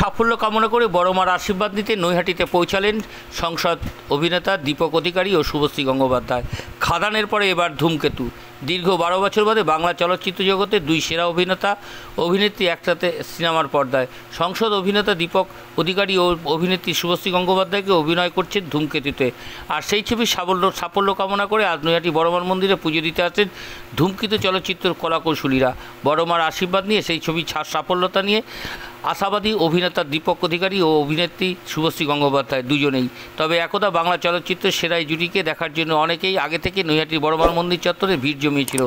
সাফল্য কামনা করে বড় মার আশীর্বাদ নিতে নৈহাটিতে পৌঁছালেন সংসদ অভিনেতা দীপক অধিকারী ও শুভশ্রী গঙ্গোপাধ্যায়। খাদানের পরে এবার ধূমকেতু। দীর্ঘ 12 বছর বাদে বাংলা চলচ্চিত্র জগতে দুই সেরা অভিনেতা অভিনেত্রী একসাথে সিনেমার পর্দায়। সংসদ অভিনেতা দীপক অধিকারী ও অভিনেত্রী শুভশ্রী গঙ্গোপাধ্যায়কে অভিনয় করছেন ধূমকেতুতে। আর সেই ছবির সাফল্য কামনা করে আজ নৈহাটি বড়মার মন্দিরে পুজো দিতে আসেন ধূমকেতু চলচ্চিত্রের কলাকৌশলীরা। বড়মার আশীর্বাদ নিয়ে সেই ছবির সাফল্যতা নিয়ে আশাবাদী অভিনেতা দীপক অধিকারী ও অভিনেত্রী শুভশ্রী গঙ্গোপাধ্যায় দুজনেই। তবে একদা বাংলা চলচ্চিত্রের সেরা জুটিকে দেখার জন্য অনেকেই আগে থেকে নৈহাটির বড়মার মন্দির চত্বরে ভিড় জমিয়েছিল।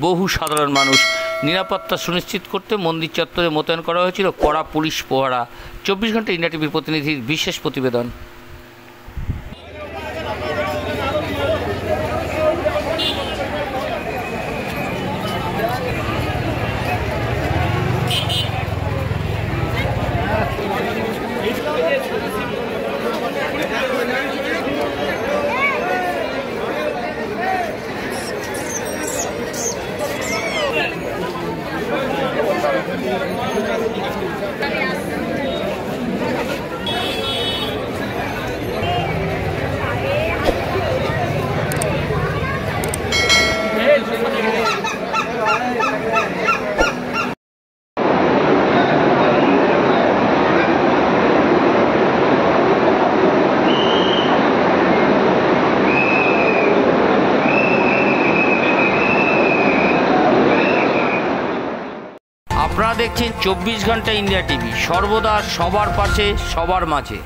বহু সাধারণ মানুষ। নিরাপত্তা সুনিশ্চিত করতে মন্দির চত্বরে মোতায়েন করা হয়েছিল কড়া পুলিশ প্রহরা। 24 ঘন্টা ইন্ডিয়া টিভির প্রতিনিধির বিশেষ প্রতিবেদন। আপনারা দেখছেন 24 ঘন্টা ইন্ডিয়া টিভি, সর্বদা সবার পাশে সবার মাঝে।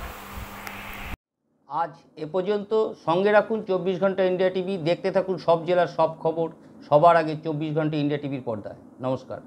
আজ এ পর্যন্ত। সঙ্গে রাখুন 24 ঘন্টা ইন্ডিয়া টিভি। দেখতে থাকুন সব জেলার সব খবর সবার আগে 24 ঘন্টা ইন্ডিয়া টিভির পর্দায়। নমস্কার।